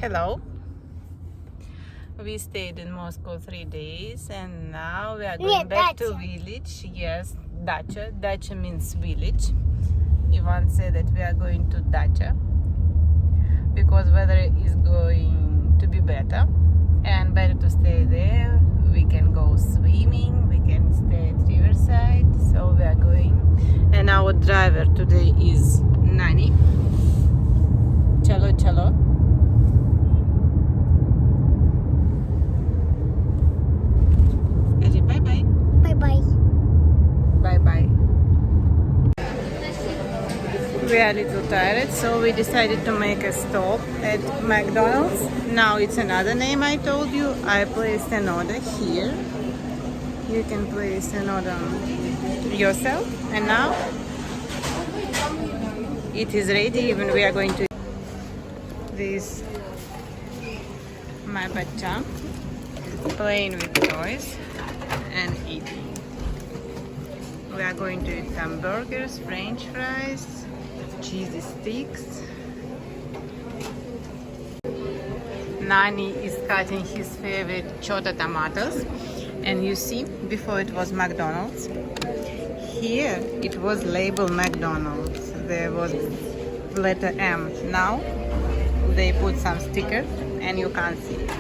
Hello. We stayed in Moscow 3 days and now we are going back to village. Yes, dacha. Dacha means village. Ivan said that we are going to dacha because weather is going to be better and better to stay there. We can go swimming, we can stay at riverside, so we are going. And our driver today is Nani. Chalo chalo. Bye bye. Bye bye. Bye bye. We are a little tired, so we decided to make a stop at McDonald's. Now it's another name I told you. I placed an order here. You can place an order yourself. And now it is ready. Even we are going to this my bacha playing with toys and eating. We are going to eat some burgers, french fries, cheesy sticks. Nani is cutting his favorite chota tomatoes. And you see, before it was McDonald's. Here it was labeled McDonald's. There was letter M. Now they put some sticker and you can't see it.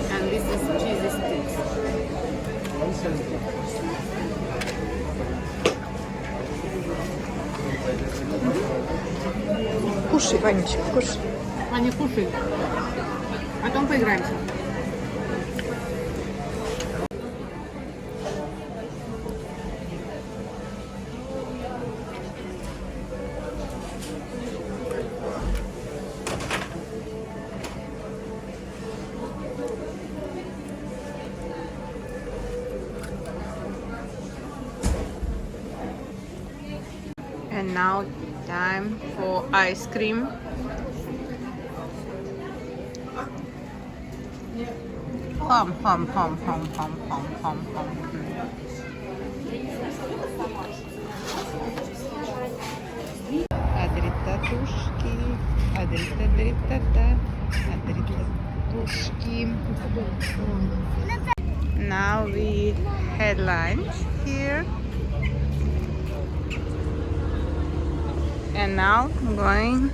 And this is cheesy sticks. Кушай, Ванечка, кушай. Аня, кушай. Потом поиграемся. And now time for ice cream. Hum, hum, hum, hum, hum, hum, hum, hum. Адриттатушки, адриттатушки. Now we had lunch here. And now going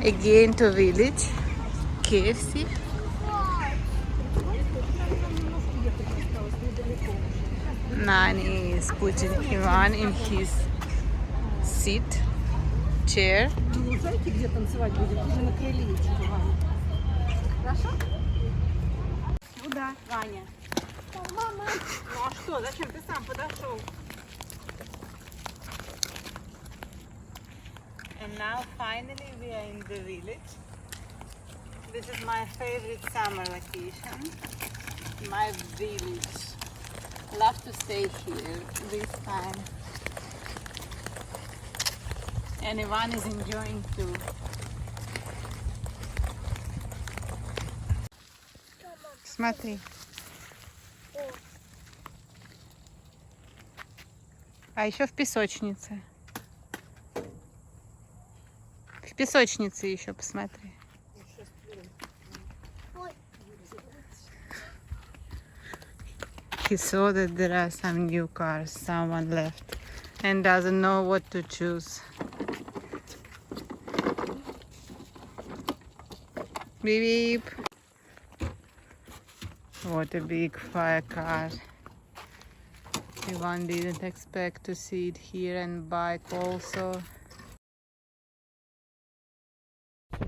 again to village, KFC. Nani is putting Ivan in his seat, chair. Сюда, Ваня. Мама. Ну а что, зачем ты сам подошел? And now finally we are in the village. This is my favorite summer vacation. My village. Love to stay here this time. And Ivan is enjoying too. Смотри. А еще в песочнице. В песочнице еще посмотри. He saw that there are some new cars, someone left, and doesn't know what to choose. Beep beep. What a big fire car. Ivan didn't expect to see it here, and bike also.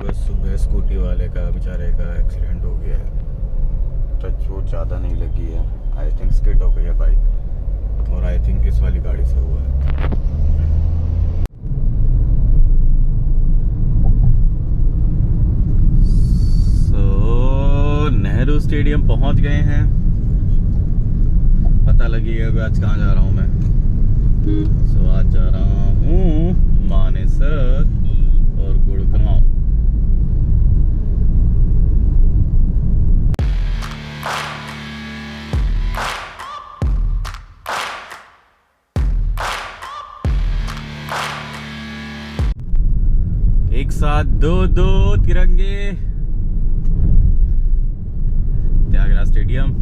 सुबह scooty वाले का बेचारे का accident हो गया है। Touch wood ज़्यादा नहीं लगी है। आई थिंक स्किड हो गई है बाइक और आई थिंक इस वाली गाड़ी से हुआ है। सो नेहरू स्टेडियम पहुंच गए हैं। पता लगी है आज कहाँ जा रहा हूँ मैं। सो आज जा रहा हूँ मानेसर और गुड़गांव। दो दो तिरंगे, त्यागराज स्टेडियम।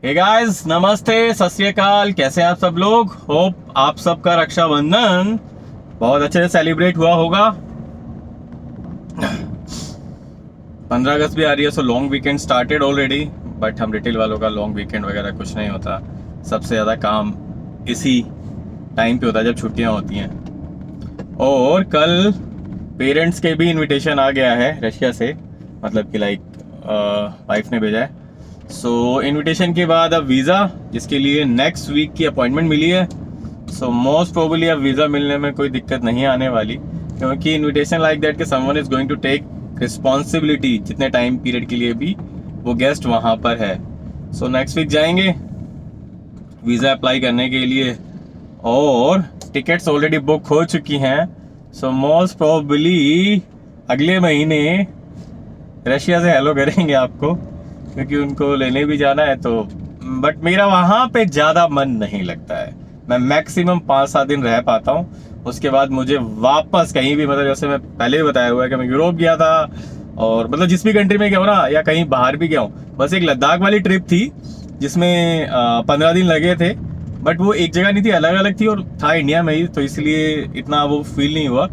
हे गाइस, नमस्ते, सत श्री अकाल। कैसे हैं आप सब लोग? होप आप सबका रक्षाबंधन बहुत अच्छे से सेलिब्रेट हुआ होगा। 15 अगस्त भी आ रही है, so long weekend started already. But हम रिटेल वालों का लॉन्ग वीकेंड वगैरह कुछ नहीं होता। सबसे ज़्यादा काम इसी टाइम पे होता है जब छुट्टियां होती हैं। और कल पेरेंट्स के भी इनविटेशन आ गया है रशिया से, मतलब कि लाइक वाइफ ने भेजा है। सो इनविटेशन के बाद अब वीज़ा, जिसके लिए नेक्स्ट वीक की अपॉइंटमेंट मिली है। सो मोस्ट प्रोबेबली अब वीज़ा मिलने में कोई दिक्कत नहीं आने वाली, क्योंकि इनविटेशन लाइक दैट कि someone is going to take responsibility जितने टाइम पीरियड के लिए भी वो गेस्ट वहाँ पर है। सो नेक्स्ट वीक जाएंगे वीज़ा अप्लाई करने के लिए, और टिकट्स ऑलरेडी बुक हो चुकी हैं। सो मोस्ट प्रोबेबली अगले महीने रशिया से हेलो करेंगे आपको, क्योंकि उनको लेने भी जाना है। तो बट मेरा वहाँ पे ज़्यादा मन नहीं लगता है। मैं मैक्सिमम 5-7 दिन रह पाता हूँ, उसके बाद मुझे वापस कहीं भी, मतलब जैसे मैं पहले भी बताया हुआ है कि मैं यूरोप गया था, और मतलब जिस भी कंट्री में गया हूँ ना, या कहीं बाहर भी गया हूँ। बस एक लद्दाख वाली ट्रिप थी जिसमें 15 दिन लगे थे, बट वो एक जगह नहीं थी, अलग अलग थी, और था इंडिया में ही, तो इसलिए इतना वो फील नहीं हुआ।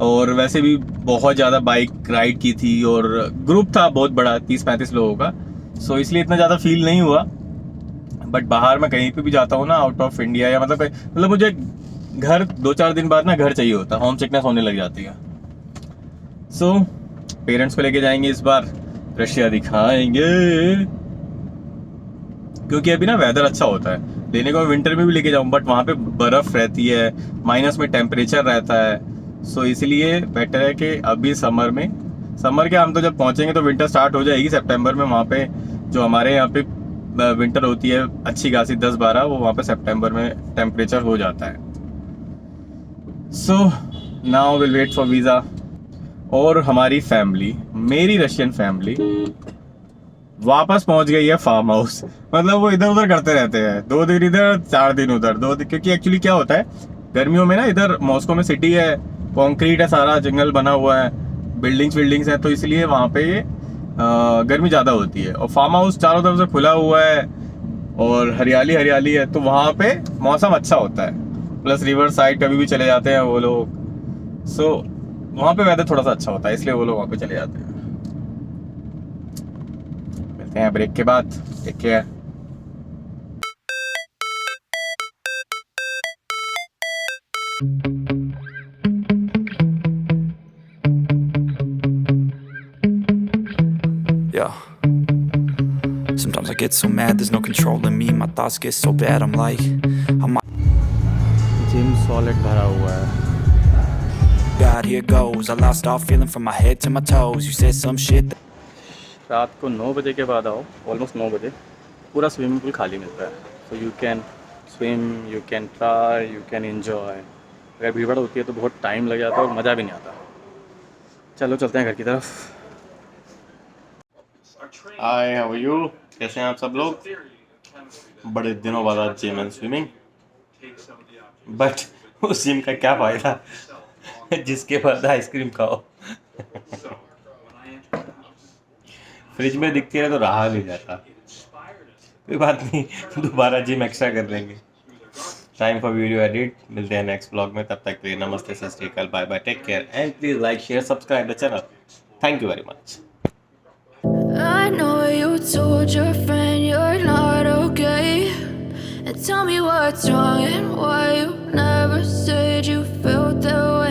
और वैसे भी बहुत ज़्यादा बाइक राइड की थी, और ग्रुप था बहुत बड़ा, 30-35 लोगों का। सो इसलिए इतना ज़्यादा फील नहीं हुआ। बट बाहर मैं कहीं पे भी जाता हूँ ना, आउट ऑफ इंडिया, या मतलब मुझे घर 2-4 दिन बाद ना घर चाहिए होता, होम सिकनेस होने लग जाती है। सो पेरेंट्स को लेके जाएंगे इस बार, रशिया दिखाएंगे, क्योंकि अभी ना वेदर अच्छा होता है। लेने को विंटर में भी लेके जाऊँ, बट वहाँ पे बर्फ़ रहती है, माइनस में टेम्परेचर रहता है। सो इसलिए बेटर है कि अभी समर के हम तो जब पहुँचेंगे तो विंटर स्टार्ट हो जाएगी सितंबर में। वहाँ पे जो हमारे यहाँ पे विंटर होती है अच्छी खासी 10-12, वो वहाँ पे सितंबर में टेम्परेचर हो जाता है। So now will wait for visa. और हमारी फैमिली, मेरी रशियन फैमिली वापस पहुँच गई है फार्म हाउस। मतलब वो इधर उधर करते रहते हैं, 2 दिन इधर 4 दिन उधर, 2 दिन, क्योंकि एक्चुअली क्या होता है गर्मियों में ना, इधर मॉस्को में सिटी है, कॉन्क्रीट है, सारा जंगल बना हुआ है, बिल्डिंग्स हैं, तो इसलिए वहाँ पे गर्मी ज़्यादा होती है। और फार्म हाउस चारों तरफ से खुला हुआ है और हरियाली है, तो वहाँ पे मौसम अच्छा होता है। प्लस रिवर साइड कभी भी चले जाते हैं वो लोग। सो वहाँ पे वेदर थोड़ा सा अच्छा होता है, इसलिए वो लोग वहाँ पे चले जाते हैं। मिलते हैं ब्रेक के बाद। Take care. Yeah. Sometimes I get so mad, there's no controlling me. My thoughts get so bad, I'm like, gym solid भरा हुआ है। God, here goes. I lost all feeling from my head to my toes. You said some shit. रात को 9 बजे के बाद आओ, almost 9 बजे पूरा स्विमिंग पूल खाली मिलता है। So you can swim, you can try, you can enjoy. अगर भीड़ होती है तो बहुत टाइम लग जाता है और मज़ा भी नहीं आता। चलो चलते हैं घर की तरफ। हाय, हाउ आर यू? कैसे हैं आप सब लोग? बड़े दिनों बाद आज जिम एंड स्विमिंग, बट उस जिम का क्या फ़ायदा जिसके बाद आइसक्रीम खाओ। फ्रिज में दिखती है तो रहा नहीं जाता। कोई बात नहीं, दोबारा जिम एक्स्ट्रा कर लेंगे। Time for video edit. मिलते हैं नेक्स्ट ब्लॉग में, तब तक के लिए नमस्ते, सत श्री अकाल, bye bye, take care, and please like, share, subscribe the channel. Thank you very much. I know you told your friend you're not okay, and tell me what's wrong and why you never said you felt that way.